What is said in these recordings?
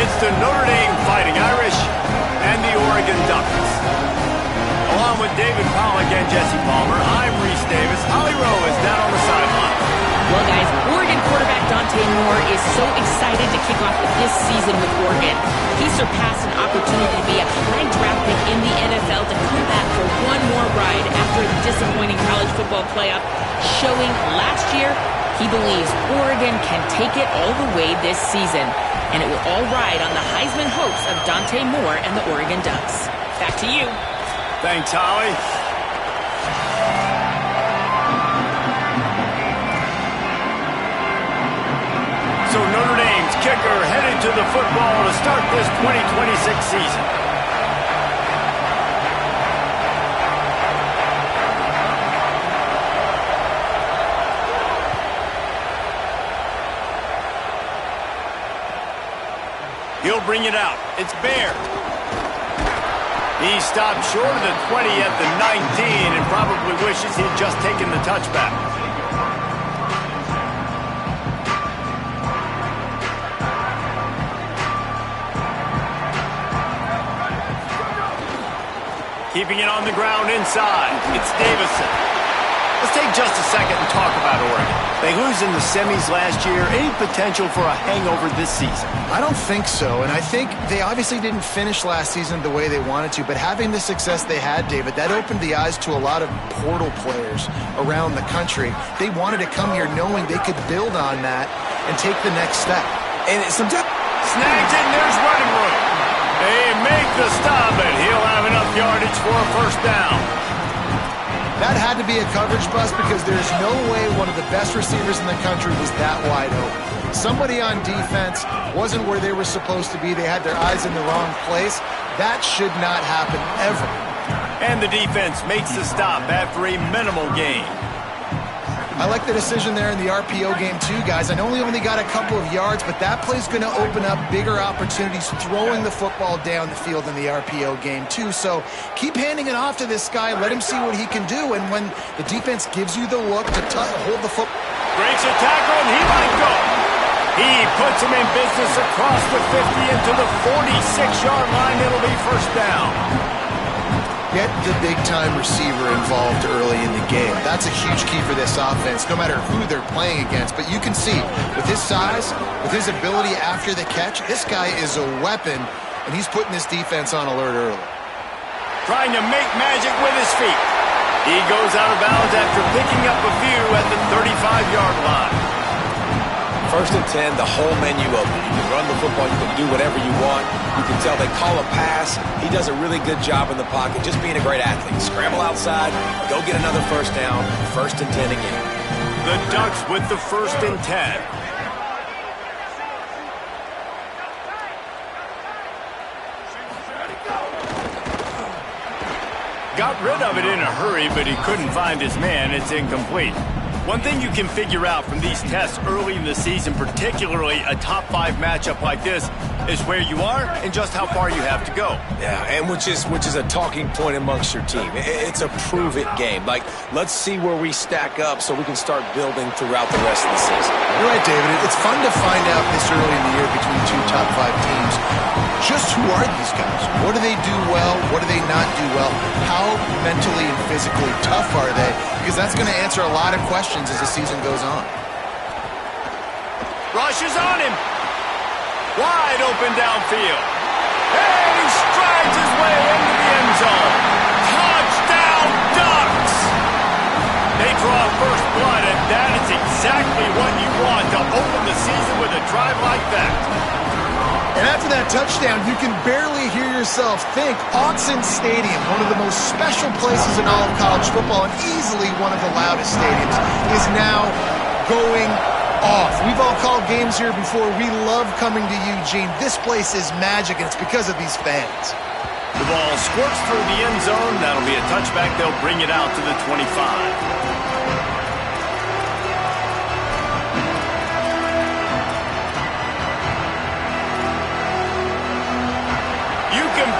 It's the Notre Dame Fighting Irish and the Oregon Ducks. Along with David Pollack and Jesse Palmer, I'm Reese Davis. Holly Rowe is down on the sideline. Well, guys, Oregon quarterback Dante Moore is so excited to kick off this season with Oregon. He surpassed an opportunity to be a high draft pick in the NFL to come back for one more ride after a disappointing college football playoff, showing last year he believes Oregon can take it all the way this season. And it will all ride on the Heisman hopes of Dante Moore and the Oregon Ducks. Back to you. Thanks, Holly. So Notre Dame's kicker headed to the football to start this 2026 season. He'll bring it out. It's Baird. He stopped short of the 20 at the 19 and probably wishes he'd just taken the touchback. Keeping it on the ground inside. It's Davison. Let's take just a second and talk about Oregon. They lose in the semis last year. Any potential for a hangover this season? I don't think so, and I think they obviously didn't finish last season the way they wanted to, but having the success they had, David, that opened the eyes to a lot of portal players around the country. They wanted to come here knowing they could build on that and take the next step. And sometimes snags it, and there's running room. They make the stop, and he'll have enough yardage for a first down. That had to be a coverage bust because there's no way one of the best receivers in the country was that wide open. Somebody on defense wasn't where they were supposed to be. They had their eyes in the wrong place. That should not happen ever. And the defense makes the stop after a minimal gain. I like the decision there in the RPO game too, guys. I know he only got a couple of yards, but that play's going to open up bigger opportunities throwing the football down the field in the RPO game too. So keep handing it off to this guy. Let him see what he can do. And when the defense gives you the look to hold the football. Breaks a tackle, and he might go. He puts him in business across the 50 into the 46-yard line. It'll be first down. Get the big-time receiver involved early in the game. That's a huge key for this offense, no matter who they're playing against. But you can see, with his size, with his ability after the catch, this guy is a weapon, and he's putting this defense on alert early. Trying to make magic with his feet. He goes out of bounds after picking up a few at the 35-yard line. First and 10, the whole menu open. You can run the football, you can do whatever you want. You can tell they call a pass. He does a really good job in the pocket, just being a great athlete. Scramble outside, go get another first down, first and 10 again. The Ducks with the first and 10. Got rid of it in a hurry, but he couldn't find his man. It's incomplete. One thing you can figure out from these tests early in the season, particularly a top 5 matchup like this, is where you are and just how far you have to go. Yeah, and which is a talking point amongst your team. It's a prove-it game. Like, let's see where we stack up so we can start building throughout the rest of the season. You're right, David. It's fun to find out this early in the year between two top 5 teams. Just who are these guys? What do they do well? What do they not do well? How mentally and physically tough are they? Because that's going to answer a lot of questions as the season goes on. Rushes on him. Wide open downfield. And he strides his way into the end zone. Touchdown, Ducks! They draw first blood, and that is exactly what you want to open the season with a drive like that. And after that touchdown, you can barely hear yourself think. Autzen Stadium, one of the most special places in all of college football and easily one of the loudest stadiums, is now going off. We've all called games here before. We love coming to Eugene. This place is magic, and it's because of these fans. The ball squirts through the end zone. That'll be a touchback. They'll bring it out to the 25.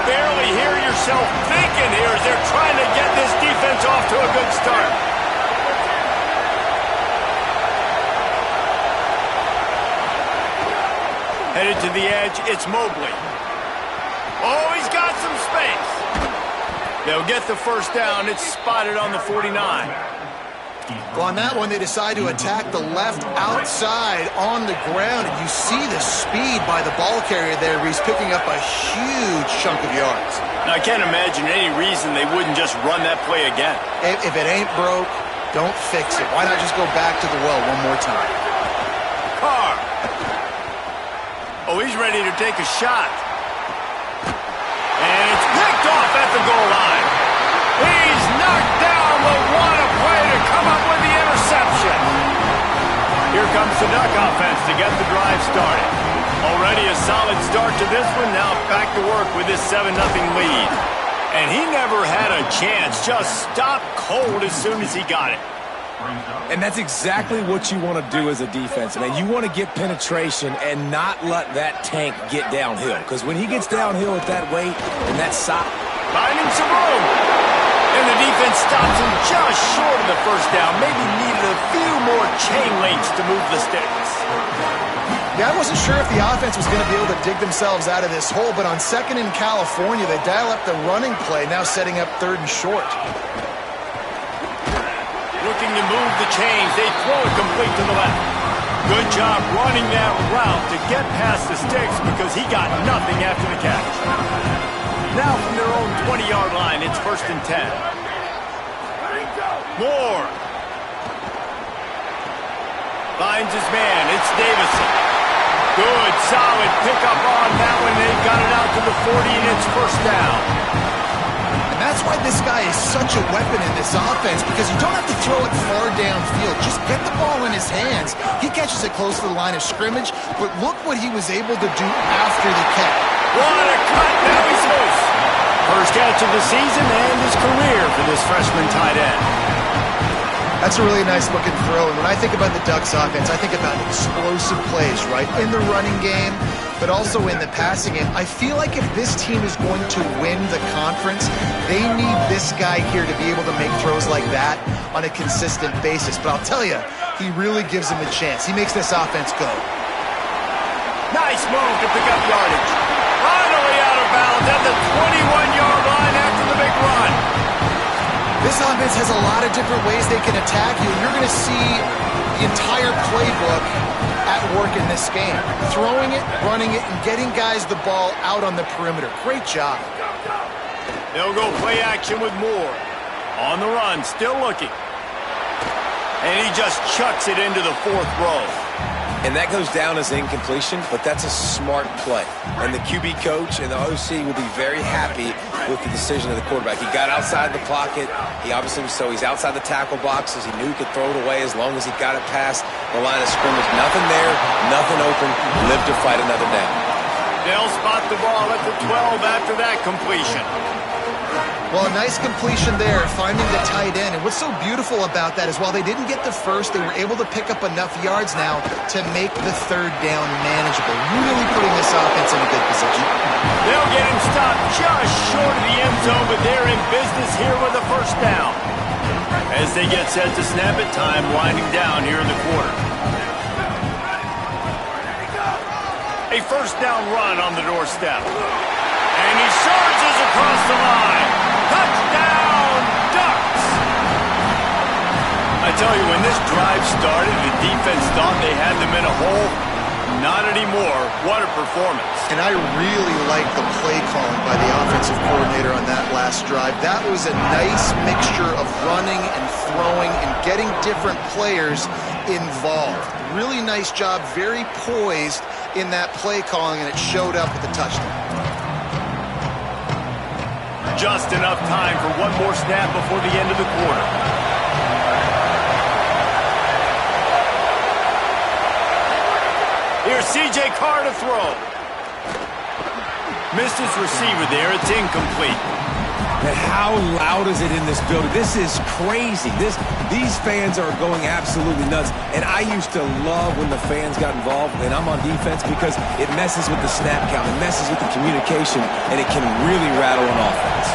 Barely hear yourself thinking here as they're trying to get this defense off to a good start. Headed to the edge, it's Mobley. Oh, he's got some space. They'll get the first down. It's spotted on the 49. Well, on that one, they decide to attack the left outside on the ground, and you see the speed by the ball carrier there. He's picking up a huge chunk of yards. Now, I can't imagine any reason they wouldn't just run that play again. If it ain't broke, don't fix it. Why not just go back to the well one more time? Carr. Oh, he's ready to take a shot. And it's picked off at the goal line. He's knocked down, but what a play to come up with the interception. Here comes the Duck offense to get the drive started. Already a solid start to this one. Now back to work with this 7-0 lead. And he never had a chance. Just stopped cold as soon as he got it. And that's exactly what you want to do as a defense, man. You want to get penetration and not let that tank get downhill. Because when he gets downhill at that weight and that size... Finding some room. And the defense stops him just short of the first down. Maybe needed a few more chain links to move the sticks. Yeah, I wasn't sure if the offense was going to be able to dig themselves out of this hole, but on 2nd in California, they dial up the running play, now setting up 3rd and short. Looking to move the chains. They throw it complete to the left. Good job running that route to get past the sticks because he got nothing after the catch. Now from their own 20-yard line, it's 1st and 10. Moore. Finds his man. It's Davison. Good, solid pickup on that one. They've got it out to the 40, and it's 1st down. And that's why this guy is such a weapon in this offense, because you don't have to throw it far downfield. Just get the ball in his hands. He catches it close to the line of scrimmage, but look what he was able to do after the catch. What a cut. Now he's loose. First catch of the season and his career for this freshman tight end. That's a really nice looking throw. And when I think about the Ducks offense, I think about explosive plays, right? In the running game, but also in the passing game. I feel like if this team is going to win the conference, they need this guy here to be able to make throws like that on a consistent basis. But I'll tell you, he really gives them a chance. He makes this offense go. Nice move to pick up yardage. Finally out of bounds at the 21-yard line after the big run. This offense has a lot of different ways they can attack you, and you're going to see the entire playbook at work in this game. Throwing it, running it, and getting guys the ball out on the perimeter. Great job. They'll go play action with Moore. On the run, still looking. And he just chucks it into the 4th row. And that goes down as incompletion, but that's a smart play. And the QB coach and the OC will be very happy with the decision of the quarterback. He got outside the pocket. He's outside the tackle boxes. He knew he could throw it away as long as he got it past the line of scrimmage. Nothing there, nothing open. Live to fight another down. They'll spot the ball at the 12 after that completion. Well, a nice completion there, finding the tight end. And what's so beautiful about that is while they didn't get the first, they were able to pick up enough yards now to make the 3rd down manageable. Really putting this offense in a good position. They'll get him stopped just short of the end zone, but they're in business here with a 1st down. As they get set to snap it, time winding down here in the quarter. A 1st down run on the doorstep. And he surges across the line. Touchdown, Ducks! I tell you, when this drive started, the defense thought they had them in a hole. Not anymore. What a performance. And I really like the play calling by the offensive coordinator on that last drive. That was a nice mixture of running and throwing and getting different players involved. Really nice job, very poised in that play calling, and it showed up with the touchdown. Just enough time for one more snap before the end of the quarter. Here's C.J. Carr to throw. Missed his receiver there. It's incomplete. But how loud is it in this building? This is crazy. These fans are going absolutely nuts. And I used to love when the fans got involved, and I'm on defense, because it messes with the snap count. It messes with the communication, and it can really rattle an offense.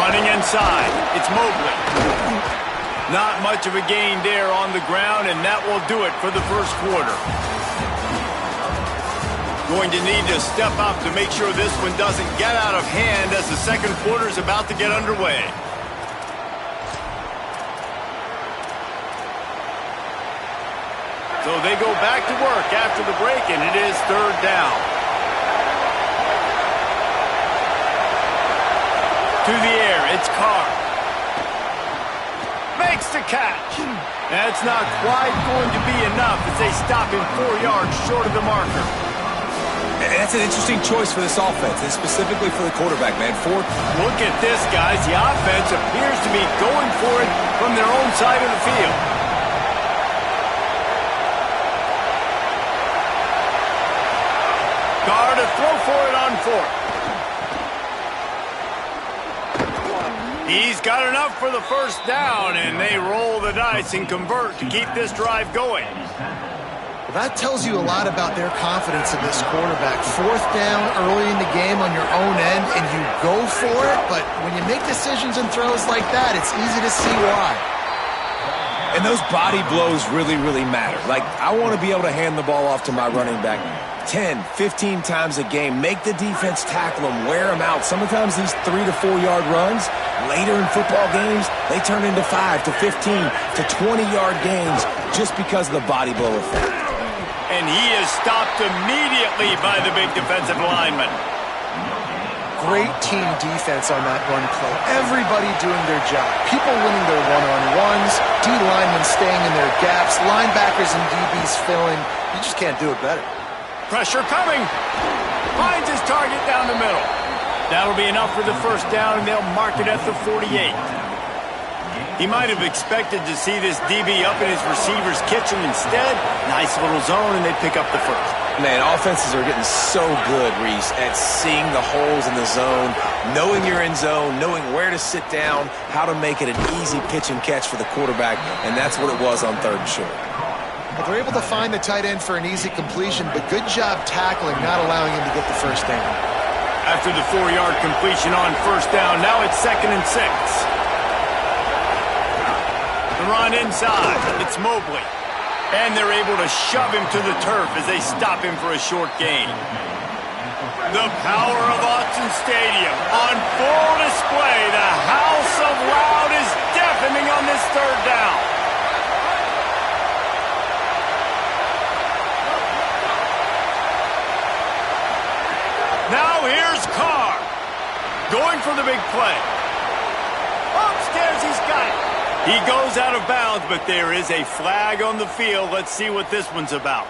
Running inside. It's Mobley. Not much of a gain there on the ground, and that will do it for the 1st quarter. Going to need to step up to make sure this one doesn't get out of hand as the second quarter is about to get underway. So they go back to work after the break, and it is third down. To the air, it's Carr. Makes the catch. That's not quite going to be enough as they stop him 4 yards short of the marker. And that's an interesting choice for this offense, and specifically for the quarterback, man. Look at this, guys. The offense appears to be going for it from their own side of the field. Carr to throw for it on fourth. He's got enough for the first down, and they roll the dice and convert to keep this drive going. Well, that tells you a lot about their confidence in this quarterback. Fourth down early in the game on your own end, and you go for it, but when you make decisions and throws like that, it's easy to see why. And those body blows really, really matter. Like, I want to be able to hand the ball off to my running back 10, 15 times a game. Make the defense tackle them, wear them out. Sometimes these 3 to 4 yard runs, later in football games, they turn into 5 to 15 to 20-yard gains just because of the body blow effect. And he is stopped immediately by the big defensive lineman. Great team defense on that run play. Everybody doing their job. People winning their one-on-ones, D linemen staying in their gaps, linebackers and DBs filling. You just can't do it better. Pressure coming. Finds his target down the middle. That'll be enough for the first down, and they'll mark it at the 48. He might have expected to see this DB up in his receiver's kitchen. Instead, nice little zone, and they pick up the first. Man, offenses are getting so good, Reese, at seeing the holes in the zone, knowing you're in zone, knowing where to sit down, how to make it an easy pitch and catch for the quarterback, and that's what it was on third and short. Well, they're able to find the tight end for an easy completion, but good job tackling, not allowing him to get the first down. After the 4-yard completion on first down, now it's 2nd and 6. The run inside, it's Mobley. And they're able to shove him to the turf as they stop him for a short gain. The power of Autzen Stadium on full display. The house of loud is deafening on this third down. Now here's Carr. Going for the big play. Upstairs, he's got it. He goes out of bounds, but there is a flag on the field. Let's see what this one's about.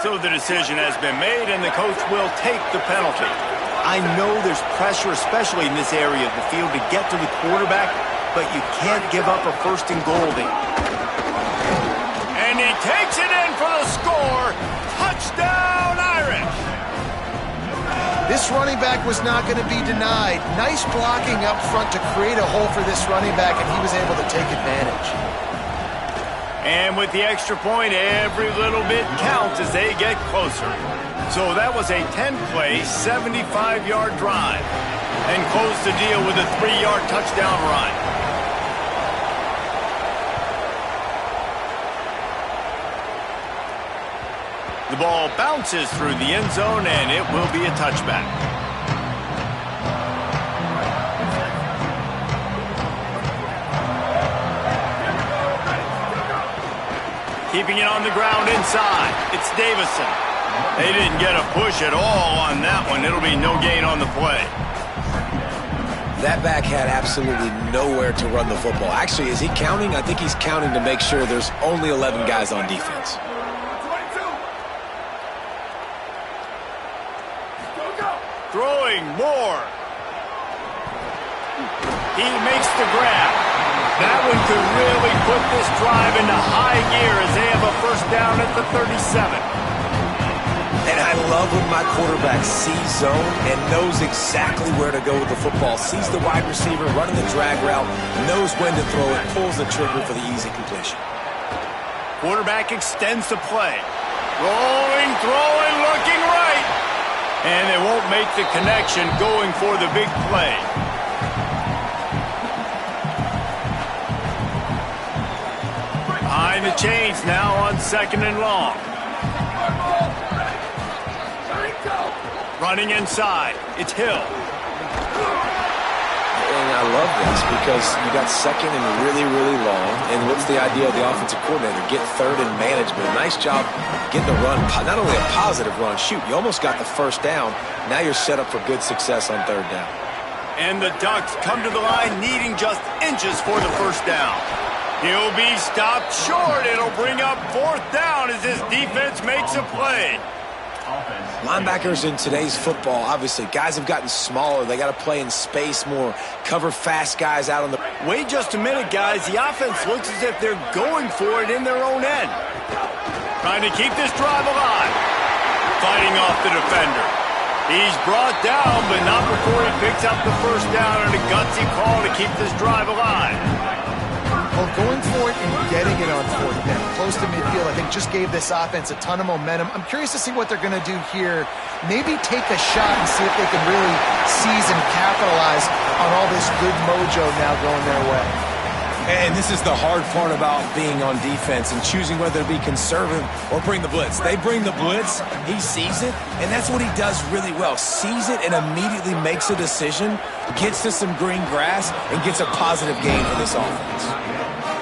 So the decision has been made, and the coach will take the penalty. I know there's pressure, especially in this area of the field, to get to the quarterback, but you can't give up a first and goal there. And he takes it in for the score. Touchdown, Irish! This running back was not going to be denied. Nice blocking up front to create a hole for this running back, and he was able to take advantage. And with the extra point, every little bit counts as they get closer. So that was a 10-play, 75-yard drive. And close the deal with a 3-yard touchdown run. The ball bounces through the end zone, and it will be a touchback. Keeping it on the ground inside. It's Davison. They didn't get a push at all on that one. It'll be no gain on the play. That back had absolutely nowhere to run the football. Actually, is he counting? I think he's counting to make sure there's only 11 guys on defense. Throwing more. He makes the grab. That one could really put this drive into high gear as they have a first down at the 37. And I love when my quarterback sees zone and knows exactly where to go with the football. Sees the wide receiver running the drag route, knows when to throw it, pulls the trigger for the easy completion. Quarterback extends the play. Rolling, throwing, looking right. And they won't make the connection going for the big play. Behind the chains now on 2nd and long. Running inside. It's Hill. And I love this because you got second and really, really long. And what's the idea of the offensive coordinator? Get third in management. Nice job getting the run. Not only a positive run, shoot, you almost got the first down. Now you're set up for good success on third down. And the Ducks come to the line needing just inches for the first down. He'll be stopped short. It'll bring up fourth down as this defense makes a play. Linebackers in today's football, obviously, guys have gotten smaller. They got to play in space more, cover fast guys out on the... Wait just a minute, guys. The offense looks as if they're going for it in their own end. Trying to keep this drive alive. Fighting off the defender. He's brought down, but not before he picks up the first down and a gutsy call to keep this drive alive. Well, going for it and getting it on fourth down, close to midfield, I think just gave this offense a ton of momentum. I'm curious to see what they're going to do here. Maybe take a shot and see if they can really seize and capitalize on all this good mojo now going their way. And this is the hard part about being on defense and choosing whether to be conservative or bring the blitz. They bring the blitz, he sees it, and that's what he does really well. Sees it and immediately makes a decision, gets to some green grass, and gets a positive gain for this offense.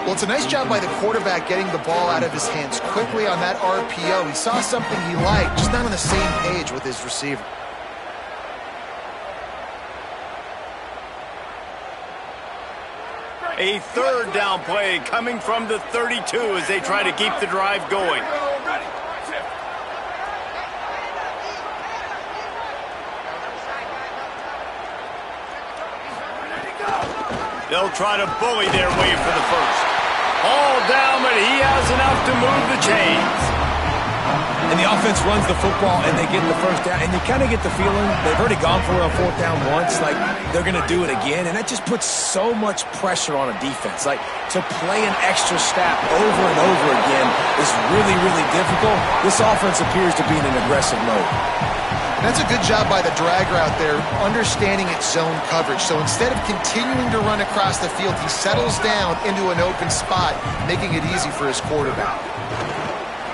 Well, it's a nice job by the quarterback getting the ball out of his hands quickly on that RPO. He saw something he liked, just not on the same page with his receiver. A third down play coming from the 32 as they try to keep the drive going. They'll try to bully their way for the first. All down, but he has enough to move the chains. And the offense runs the football, and they get the first down. And you kind of get the feeling they've already gone for it on fourth down once, like they're going to do it again. And that just puts so much pressure on a defense. Like, to play an extra snap over and over again is really, really difficult. This offense appears to be in an aggressive mode. That's a good job by the drag route there, understanding its zone coverage. So instead of continuing to run across the field, he settles down into an open spot, making it easy for his quarterback.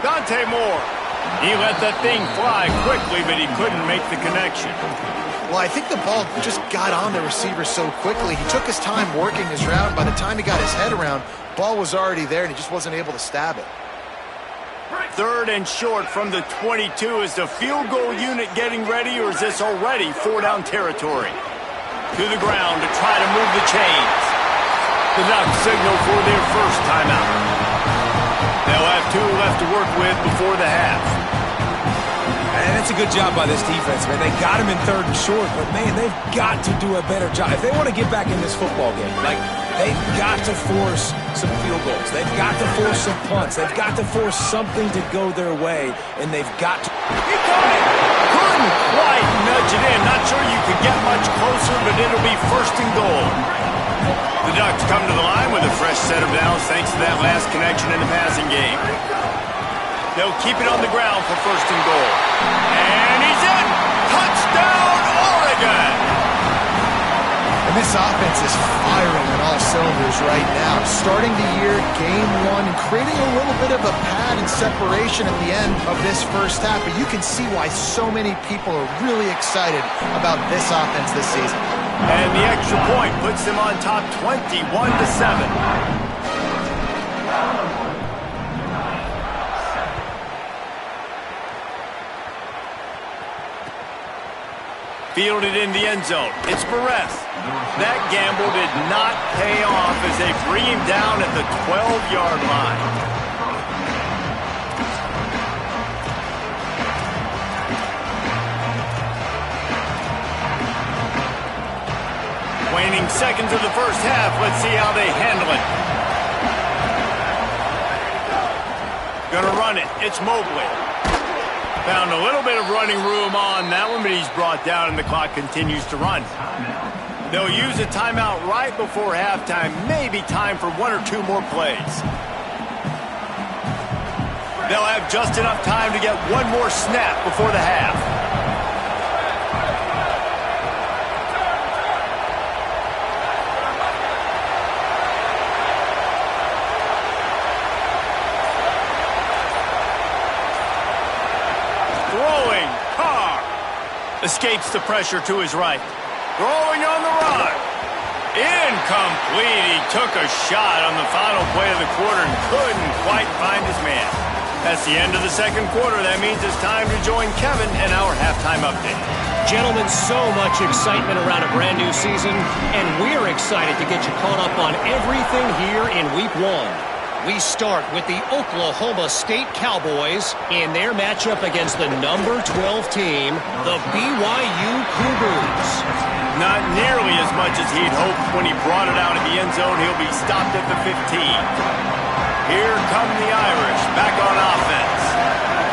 Dante Moore. He let that thing fly quickly, but he couldn't make the connection. Well, I think the ball just got on the receiver so quickly. He took his time working his route, and by the time he got his head around, ball was already there, and he just wasn't able to stab it. Third and short from the 22. Is the field goal unit getting ready, or is this already four-down territory? To the ground to try to move the chains. The Ducks signal for their first timeout. They'll have 2 left to work with before the half. And it's a good job by this defense, man. They got him in third and short, but, man, they've got to do a better job. If they want to get back in this football game, like, they've got to force some field goals. They've got to force some punts. They've got to force something to go their way, and they've got to... He got it! Couldn't quite nudge it in. Not sure you could get much closer, but it'll be first and goal. The Ducks come to the line with a fresh set of downs thanks to that last connection in the passing game. They'll keep it on the ground for first and goal. And he's in! Touchdown, Oregon! And this offense is firing on all cylinders right now. Starting the year, game 1, and creating a little bit of a pad and separation at the end of this first half. But you can see why so many people are really excited about this offense this season. And the extra point puts them on top 21-7. Fielded in the end zone. It's Perez. That gamble did not pay off as they bring him down at the 12-yard line. Waning seconds of the first half. Let's see how they handle it. Gonna run it. It's Mobley. Found a little bit of running room on that one, but he's brought down and the clock continues to run. They'll use a timeout right before halftime. Maybe time for 1 or 2 more plays. They'll have just enough time to get 1 more snap before the half. Escapes the pressure to his right. Throwing on the run. Incomplete. He took a shot on the final play of the quarter and couldn't quite find his man. That's the end of the second quarter. That means it's time to join Kevin in our halftime update. Gentlemen, so much excitement around a brand new season, and we're excited to get you caught up on everything here in Week 1. We start with the Oklahoma State Cowboys in their matchup against the number 12 team, the BYU Cougars. Not nearly as much as he'd hoped when he brought it out of the end zone. He'll be stopped at the 15. Here come the Irish, back on offense.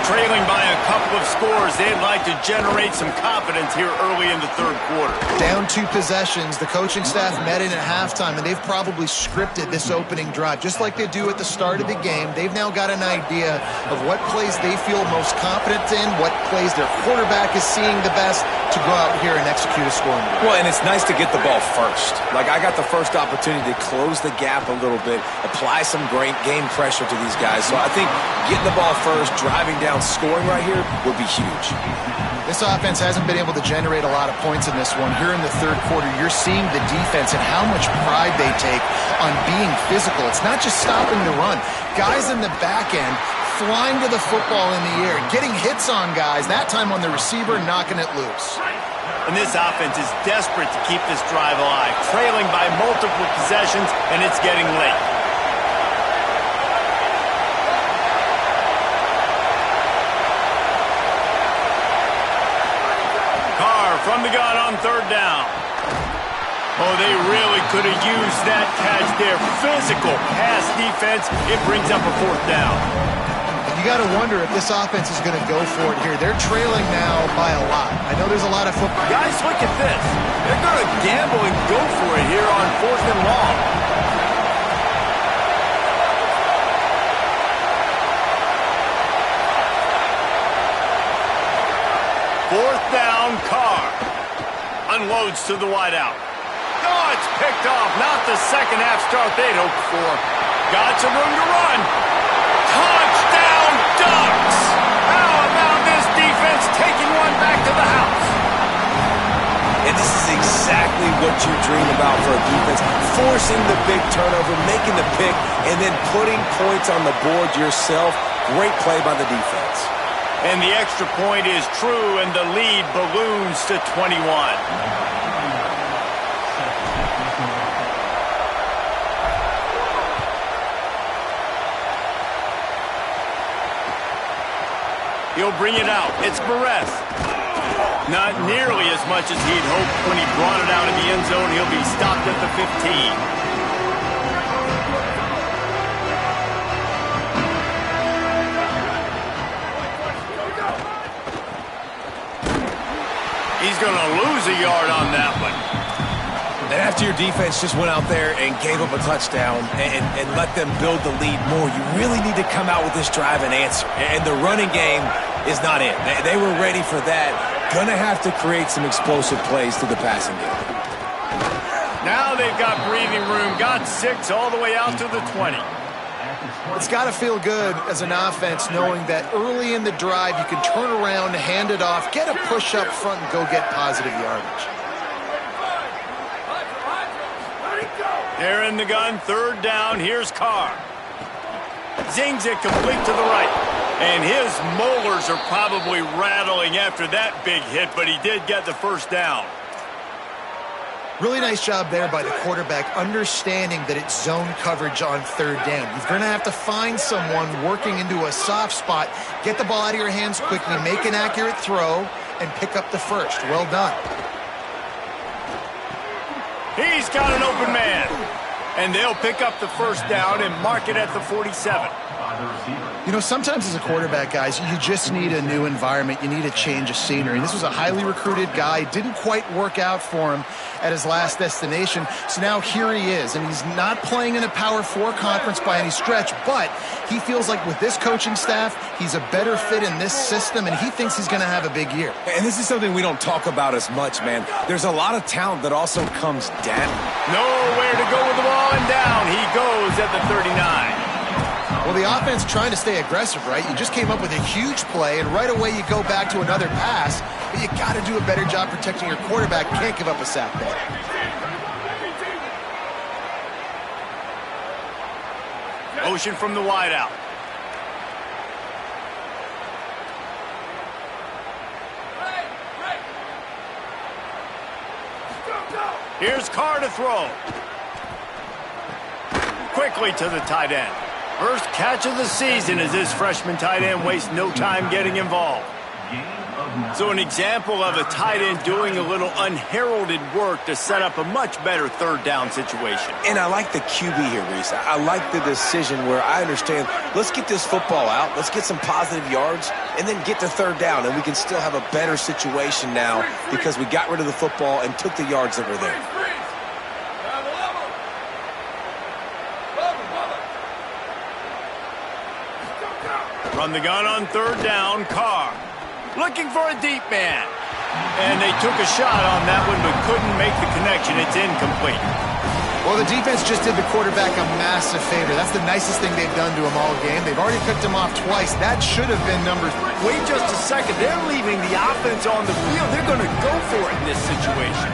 Trailing by a couple of scores, they'd like to generate some confidence here early in the third quarter. Down 2 possessions, the coaching staff met in at halftime, and they've probably scripted this opening drive. Just like they do at the start of the game, they've now got an idea of what plays they feel most confident in, what plays their quarterback is seeing the best to go out here and execute a scoring drive. Well, and it's nice to get the ball first. Like, I got the first opportunity to close the gap a little bit, apply some great game pressure to these guys. So I think getting the ball first, driving down, scoring right here would be huge. This offense hasn't been able to generate a lot of points in this one. Here in the third quarter, you're seeing the defense and how much pride they take on being physical. It's not just stopping the run. Guys in the back end flying to the football in the air, getting hits on guys, that time on the receiver, knocking it loose. And this offense is desperate to keep this drive alive, trailing by multiple possessions, and it's getting late. From the gun on third down. Oh, they really could have used that catch there. Physical pass defense. It brings up a fourth down. You got to wonder if this offense is going to go for it here. They're trailing now by a lot. I know there's a lot of football. Guys, look at this. They're going to gamble and go for it here on fourth and long. Fourth down, Carr. Unloads to the wideout. Oh, it's picked off. Not the second half start they'd hoped for. Got some room to run. Touchdown, Ducks! How about this defense taking one back to the house? And this is exactly what you dream about for a defense. Forcing the big turnover, making the pick, and then putting points on the board yourself. Great play by the defense. And the extra point is true, and the lead balloons to 21. He'll bring it out. It's Barres. Not nearly as much as he'd hoped when he brought it out of the end zone. He'll be stopped at the 15. He's going to lose a yard on that one. And after your defense just went out there and gave up a touchdown and let them build the lead more, you really need to come out with this drive and answer. And the running game is not it. They were ready for that. Going to have to create some explosive plays through the passing game. Now they've got breathing room. Got 6 all the way out to the 20. It's got to feel good as an offense knowing that early in the drive you can turn around, hand it off, get a push up front, and go get positive yardage. They're in the gun, third down. Here's Carr. Zings it complete to the right. And his molars are probably rattling after that big hit, but he did get the first down. Really nice job there by the quarterback, understanding that it's zone coverage on third down. You're going to have to find someone working into a soft spot, get the ball out of your hands quickly, make an accurate throw, and pick up the first. Well done. He's got an open man. And they'll pick up the first down and mark it at the 47. You know, sometimes as a quarterback, guys, you just need a new environment. You need a change of scenery. This was a highly recruited guy. Didn't quite work out for him at his last destination. So now here he is, and he's not playing in a Power 4 conference by any stretch, but he feels like with this coaching staff, he's a better fit in this system, and he thinks he's going to have a big year. And this is something we don't talk about as much, man. There's a lot of talent that also comes down. Nowhere to go with the ball, and down he goes at the 39. Well, the offense trying to stay aggressive, right? You just came up with a huge play, and right away you go back to another pass, but you got got to do a better job protecting your quarterback. Can't give up a sack there. Motion from the wideout. Here's Carr to throw. Quickly to the tight end. First catch of the season as this freshman tight end wastes no time getting involved. So an example of a tight end doing a little unheralded work to set up a much better third down situation. And I like the QB here, Reese. I like the decision where I understand, let's get this football out, let's get some positive yards, and then get to third down, and we can still have a better situation now because we got rid of the football and took the yards that were there. Run the gun on third down, Carr. Looking for a deep man. And they took a shot on that one but couldn't make the connection. It's incomplete. Well, the defense just did the quarterback a massive favor. That's the nicest thing they've done to him all game. They've already picked him off twice. That should have been number 3. Wait just a second. They're leaving the offense on the field. They're going to go for it in this situation.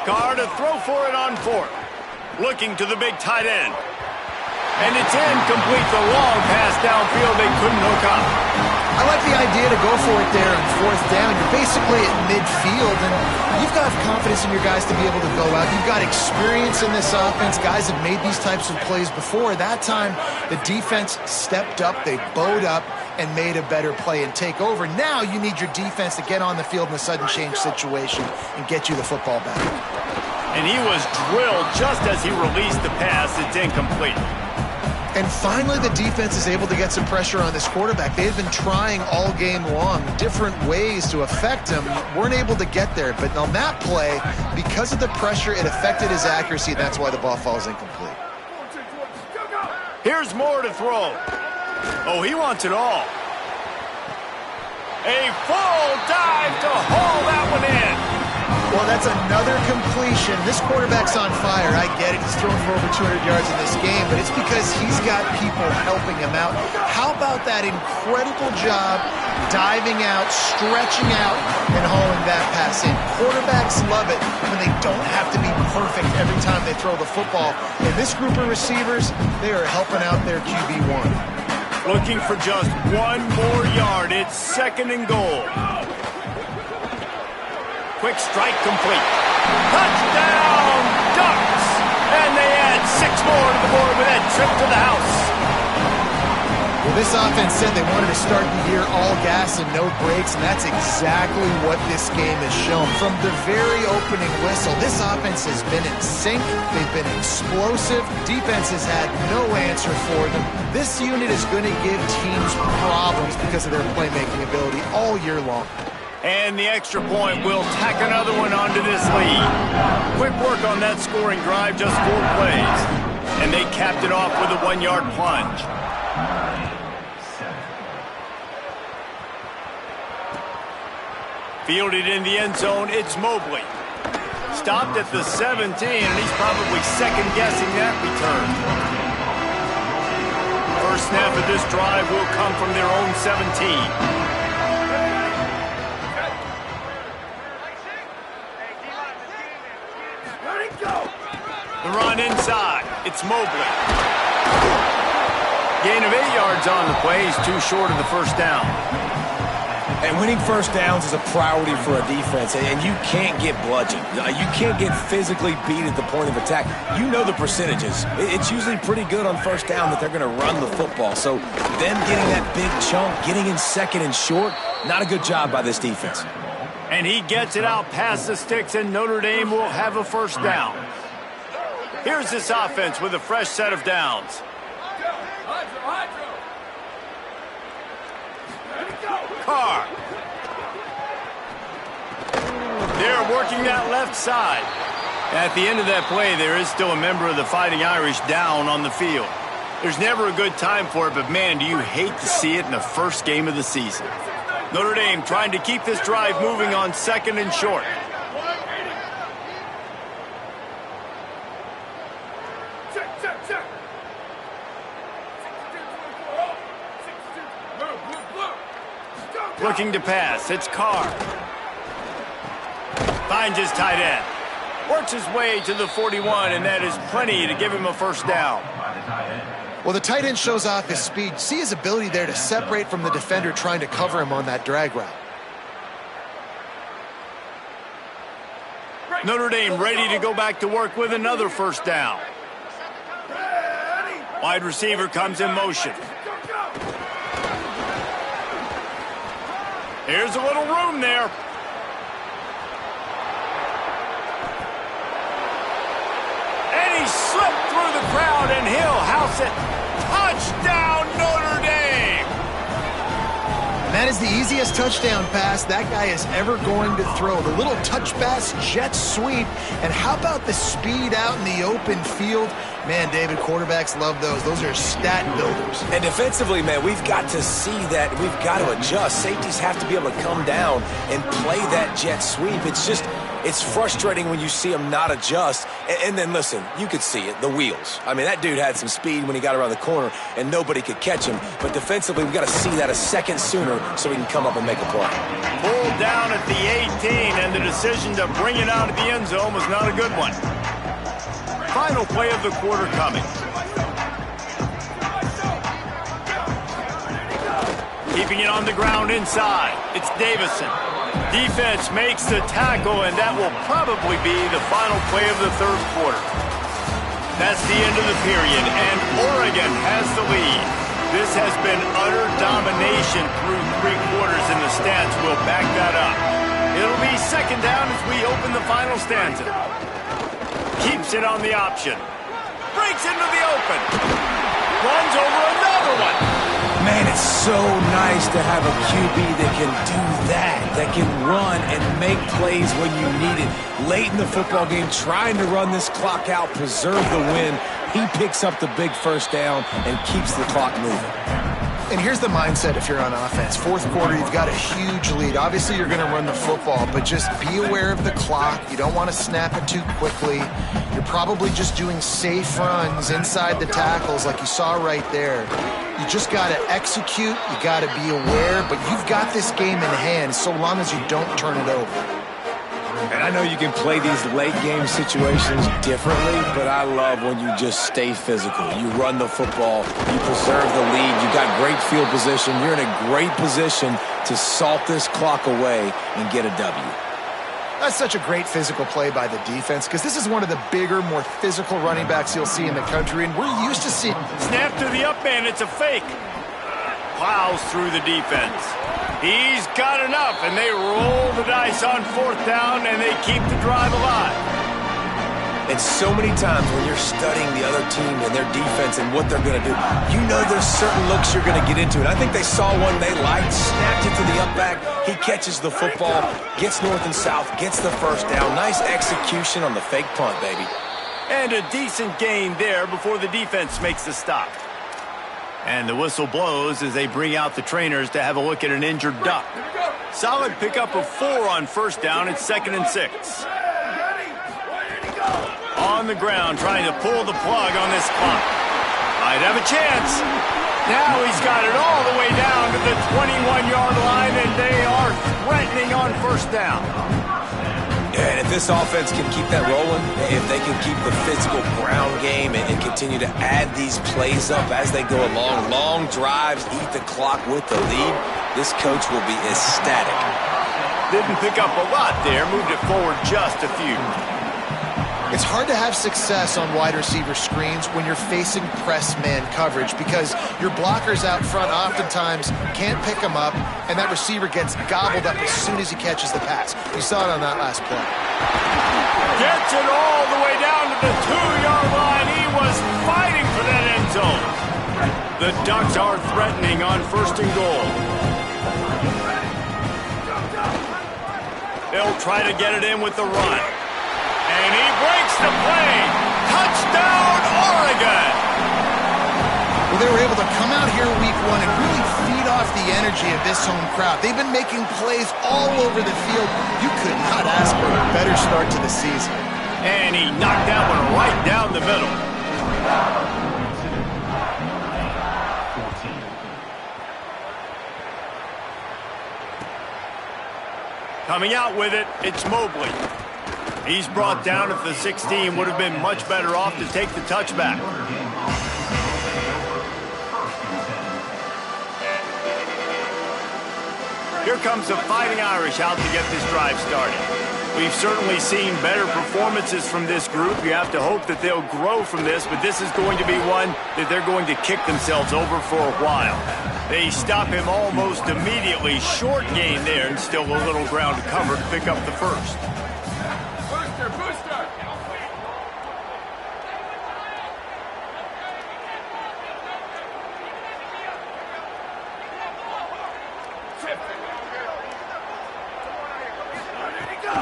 Carr to throw for it on 4th. Looking to the big tight end. And it's incomplete. The long pass downfield they couldn't hook up. I like the idea to go for it there on 4th down. You're basically at midfield, and you've got confidence in your guys to be able to go out. You've got experience in this offense. Guys have made these types of plays before. That time, the defense stepped up. They bowed up and made a better play and take over. Now you need your defense to get on the field in a sudden change situation and get you the football back. And he was drilled just as he released the pass. It's incomplete. And finally, the defense is able to get some pressure on this quarterback. They've been trying all game long different ways to affect him. Weren't able to get there. But on that play, because of the pressure, it affected his accuracy. And that's why the ball falls incomplete. Here's Moore to throw. Oh, he wants it all. A full dive to haul that one in. Well, that's another completion. This quarterback's on fire. I get it. He's thrown for over 200 yards in this game, but it's because he's got people helping him out. How about that incredible job diving out, stretching out, and hauling that pass in? Quarterbacks love it when they don't have to be perfect every time they throw the football. And this group of receivers, they are helping out their QB1. Looking for just one more yard. It's 2nd and goal. Quick strike complete. Touchdown, Ducks! And they add 6 more to the board with that trip to the house. Well, this offense said they wanted to start the year all gas and no brakes, and that's exactly what this game has shown. From the very opening whistle, this offense has been in sync. They've been explosive. Defense has had no answer for them. This unit is going to give teams problems because of their playmaking ability all year long. And the extra point will tack another one onto this lead. Quick work on that scoring drive, just 4 plays. And they capped it off with a 1-yard plunge. Fielded in the end zone, it's Mobley. Stopped at the 17, and he's probably second-guessing that return. First snap of this drive will come from their own 17. The run inside. It's Mobley. Gain of 8 yards on the play. He's too short of the first down. And winning first downs is a priority for a defense, and you can't get bludgeoned. You can't get physically beat at the point of attack. You know the percentages. It's usually pretty good on first down that they're going to run the football. So them getting that big chunk, getting in 2nd and short, not a good job by this defense. And he gets it out past the sticks, and Notre Dame will have a first down. Here's this offense with a fresh set of downs. Carr. They're working that left side. At the end of that play, there is still a member of the Fighting Irish down on the field. There's never a good time for it, but man, do you hate to see it in the first game of the season. Notre Dame trying to keep this drive moving on 2nd and short. Looking to pass, it's Carr. Finds his tight end. Works his way to the 41, and that is plenty to give him a first down. Well, the tight end shows off his speed. See his ability there to separate from the defender trying to cover him on that drag route. Notre Dame ready to go back to work with another first down. Wide receiver comes in motion. Here's a little room there. And he slipped through the crowd, and he'll house it. Touchdown, Notre Dame! And that is the easiest touchdown pass that guy is ever going to throw. The little touch pass, jet sweep. And how about the speed out in the open field? Man, David, quarterbacks love those. Those are stat builders. And defensively, man, we've got to see that. We've got to adjust. Safeties have to be able to come down and play that jet sweep. It's frustrating when you see him not adjust. And then, listen, you could see it, the wheels. I mean, that dude had some speed when he got around the corner, and nobody could catch him. But defensively, we've got to see that a second sooner so we can come up and make a play. Pulled down at the 18, and the decision to bring it out of the end zone was not a good one. Final play of the quarter coming. Keeping it on the ground inside. It's Davison. Defense makes the tackle, and that will probably be the final play of the third quarter. That's the end of the period, and Oregon has the lead. This has been utter domination through 3 quarters, and the stats will back that up. It'll be second down as we open the final stanza. Keeps it on the option. Breaks into the open. Runs over another one. Man, it's so nice to have a QB that can do that can run and make plays when you need it. Late in the football game, trying to run this clock out, preserve the win. He picks up the big first down and keeps the clock moving. And here's the mindset if you're on offense. Fourth quarter, you've got a huge lead. Obviously, you're going to run the football, but just be aware of the clock. You don't want to snap it too quickly. You're probably just doing safe runs inside the tackles like you saw right there. You just got to execute. You got to be aware, but you've got this game in hand so long as you don't turn it over. And I know you can play these late-game situations differently, but I love when you just stay physical. You run the football, you preserve the lead, you got great field position. You're in a great position to salt this clock away and get a W. That's such a great physical play by the defense because this is one of the bigger, more physical running backs you'll see in the country, and we're used to seeing. Snap to the up man, it's a fake. Plows through the defense. He's got enough, and they roll the dice on fourth down, and they keep the drive alive. And so many times when you're studying the other team and their defense and what they're going to do, you know there's certain looks you're going to get into. And I think they saw one they liked, snapped it to the up back. He catches the football, gets north and south, gets the first down. Nice execution on the fake punt, baby. And a decent gain there before the defense makes the stop. And the whistle blows as they bring out the trainers to have a look at an injured Duck. Solid pickup of 4 on first down. It's 2nd and 6. On the ground, trying to pull the plug on this clock. Might have a chance. Now he's got it all the way down to the 21-yard line, and they are threatening on first down. And if this offense can keep that rolling, if they can keep the physical ground game and continue to add these plays up as they go along, long drives, eat the clock with the lead, this coach will be ecstatic. Didn't pick up a lot there, moved it forward just a few. It's hard to have success on wide receiver screens when you're facing press man coverage because your blockers out front oftentimes can't pick them up, and that receiver gets gobbled up as soon as he catches the pass. You saw it on that last play. Gets it all the way down to the 2-yard line. He was fighting for that end zone. The Ducks are threatening on first and goal. They'll try to get it in with the run. And he breaks the play. Touchdown, Oregon! Well, they were able to come out here week one and really feed off the energy of this home crowd. They've been making plays all over the field. You could not ask for a better start to the season. And he knocked that one right down the middle. Coming out with it, it's Mobley. He's brought down at the 16. Would have been much better off to take the touchback. Here comes the Fighting Irish out to get this drive started. We've certainly seen better performances from this group. You have to hope that they'll grow from this, but this is going to be one that they're going to kick themselves over for a while. They stop him almost immediately. Short gain there, and still a little ground to cover to pick up the first. Booster, booster!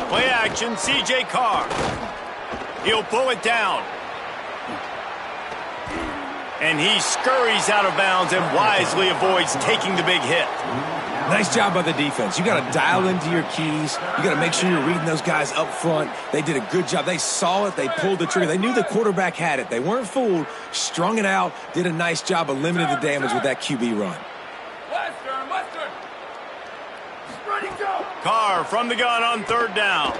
Play action, C.J. Carr. He'll pull it down. And he scurries out of bounds and wisely avoids taking the big hit. Nice job by the defense. You got to dial into your keys. You got to make sure you're reading those guys up front. They did a good job. They saw it. They pulled the trigger. They knew the quarterback had it. They weren't fooled. Strung it out. Did a nice job of limiting the damage with that QB run. Carr from the gun on third down.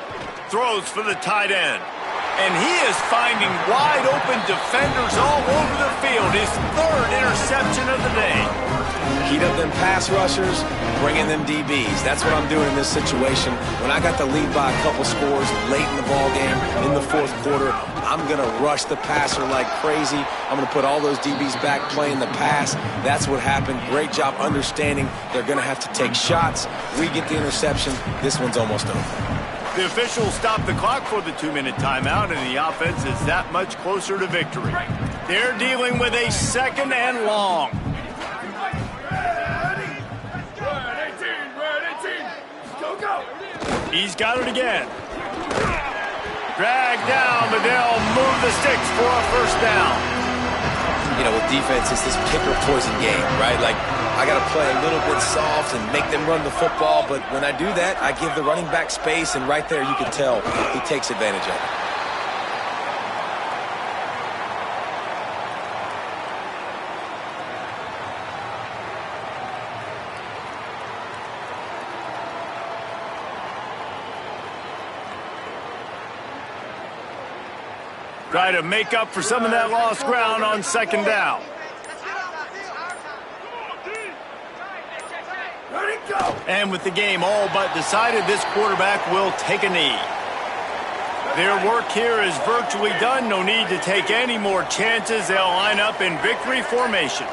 Throws for the tight end. And he is finding wide open defenders all over the field. His third interception of the day. Heat up them pass rushers, bring in them DBs. That's what I'm doing in this situation. When I got the lead by a couple scores late in the ball game, in the fourth quarter, I'm going to rush the passer like crazy. I'm going to put all those DBs back playing the pass. That's what happened. Great job understanding they're going to have to take shots. We get the interception. This one's almost over. The officials stop the clock for the 2-minute timeout, and the offense is that much closer to victory. They're dealing with a second and long. He's got it again. Dragged down, but they'll move the sticks for a first down. You know, with defense, it's this pick or poison game, right? Like, I got to play a little bit soft and make them run the football, but when I do that, I give the running back space, and right there you can tell he takes advantage of it. Try to make up for some of that lost ground on second down. And with the game all but decided, this quarterback will take a knee. Their work here is virtually done. No need to take any more chances. They'll line up in victory formation.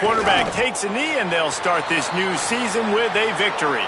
Quarterback takes a knee, and they'll start this new season with a victory.